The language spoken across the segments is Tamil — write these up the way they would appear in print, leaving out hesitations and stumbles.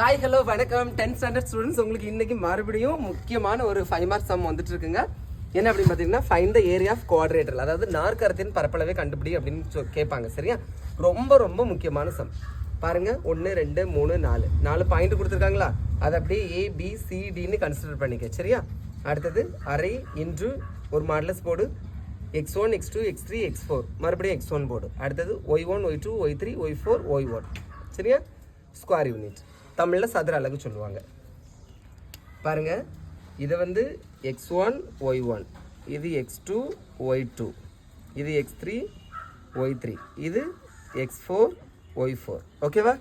ஹாய் ஹலோ வணக்கம் 10th ஸ்டாண்டர்ட் ஸ்டூடெண்ட்ஸ். உங்களுக்கு இன்னைக்கு மறுபடியும் முக்கியமான ஒரு 5 மார்க் சம் வந்துட்டு இருக்குங்க. என்ன அப்படின்னு பார்த்தீங்கன்னா, find the area of quadrilateral, அதாவது நாற்கரத்தின் பரப்பளவை கண்டுபிடி அப்படின்னு கேட்பாங்க. சரியா? ரொம்ப ரொம்ப முக்கியமான சம். பாருங்க, 1 2 3 4 பாயிண்ட் கொடுத்துருக்காங்களா? அதை அப்படியே ABCDன்னு கன்சிடர் பண்ணிக்க. சரியா? அடுத்தது அரை இன்று ஒரு modulus board, x1 x2 x3 x4 மறுபடியும் x1 போர்டு. அடுத்தது y1 y2 y3 y4 y1. சரியா? ஸ்கொயர் யூனிட், தமிழில் சதுர அலகு சொல்லுவாங்க. பாருங்க, இது வந்து x1 y1, இது x2 y2, இது x3 y3, இது x4 y4. ஓகேவா?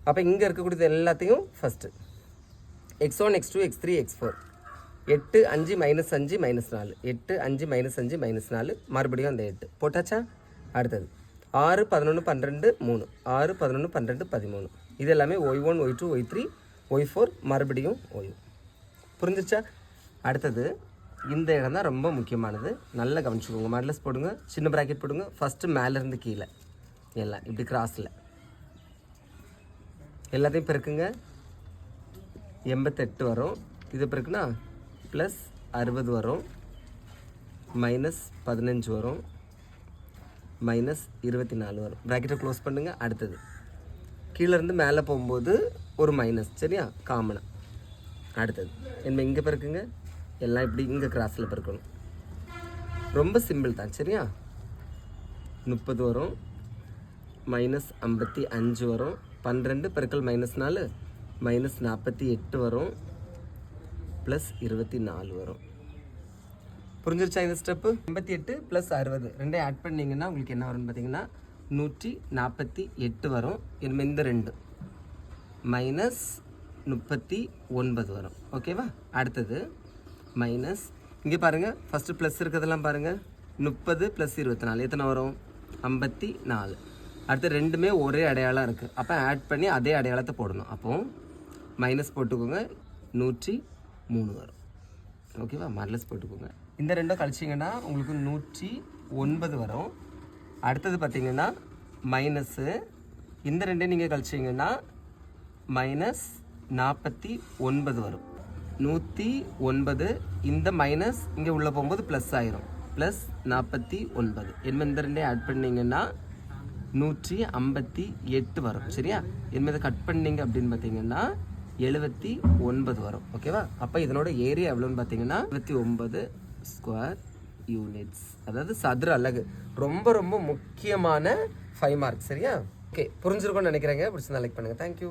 அப்போ இங்கே இருக்கக்கூடியது எல்லாத்தையும் first x1 x2 x3 x4 8 5 -5 -4 8 5 -5 -4 மறுபடியும் அந்த 8 போட்டாச்சா? அடுத்தது 6 11 12 3 6 11 12 13 இது எல்லாமே y1 y2 y3 y4 மறுபடியும் y. புரிஞ்சிருச்சா? அடுத்தது இந்த இடம் தான் ரொம்ப முக்கியமானது. நல்லா கவனிச்சுக்கோங்க. மாடலஸ் போடுங்க, சின்ன ப்ராக்கெட் போடுங்க. ஃபஸ்ட்டு மேலேருந்து கீழே எல்லாம் இப்படி கிராஸில் எல்லாத்தையும் பெருக்குங்க. 88 வரும். இது பெருக்குன்னா ப்ளஸ் 60 வரும், மைனஸ் 15 வரும், மைனஸ் 24 வரும். ப்ராக்கெட்டை க்ளோஸ் பண்ணுங்க. அடுத்தது கீழேருந்து மேலே போகும்போது ஒரு மைனஸ். சரியா? காமனாக. அடுத்தது என்ன இங்கே பெருக்குங்க. எல்லாம் இப்படி இங்கே கிராஸில் பெருக்கணும். ரொம்ப சிம்பிள் தான். சரியா? 30 வரும், மைனஸ் 55 வரும், 12 பெருக்கல் மைனஸ் 4 மைனஸ் 48 வரும், ப்ளஸ் 24 வரும். புரிஞ்சிருச்சா இந்த ஸ்டெப்பு? 88 ப்ளஸ் 60 ரெண்டையும் ஆட் பண்ணிங்கன்னா உங்களுக்கு என்ன வரும்னு பார்த்தீங்கன்னா 148 வரும். இனிமேல் இந்த 2 மைனஸ் 39 வரும். ஓகேவா? அடுத்தது மைனஸ் இங்கே பாருங்கள், ஃபஸ்ட்டு ப்ளஸ் இருக்கிறதெல்லாம் பாருங்கள். 30 ப்ளஸ் 24 எத்தனை வரும்? 54. அடுத்து ரெண்டுமே ஒரே அடையாளம் இருக்குது. அப்போ ஆட் பண்ணி அதே அடையாளத்தை போடணும். அப்போது மைனஸ் போட்டுக்கோங்க, 103 வரும். ஓகேவா? மாடலஸ் போட்டுக்கோங்க. இந்த ரெண்டும் கழிச்சிங்கன்னா உங்களுக்கு 109 வரும். அடுத்தது பார்த்திங்கன்னா மைனஸு, இந்த ரெண்டையும் நீங்கள் கழிச்சிங்கன்னா மைனஸ் 49 வரும். 109, இந்த மைனஸ் இங்கே உள்ளே போகும்போது ப்ளஸ் ஆயிரும், ப்ளஸ் 49. இனிமேல் இந்த ரெண்டையும் ஆட் பண்ணிங்கன்னா 158 வரும். சரியா? இனிமேல் கட் பண்ணிங்க அப்படின்னு பார்த்தீங்கன்னா 79 வரும். ஓகேவா? அப்போ இதனோட ஏரியா எவ்வளோன்னு பார்த்தீங்கன்னா 29 ஸ்கொயர் யூனிட்ஸ், அதாவது சதுர அலகு. ரொம்ப ரொம்ப முக்கியமான 5 மார்க். சரியா? ஓகே, புரிஞ்சிருக்கும்னு நினைக்கிறேங்க. பிடிச்சிருந்தா லைக் பண்ணுங்கள். தேங்க்யூ.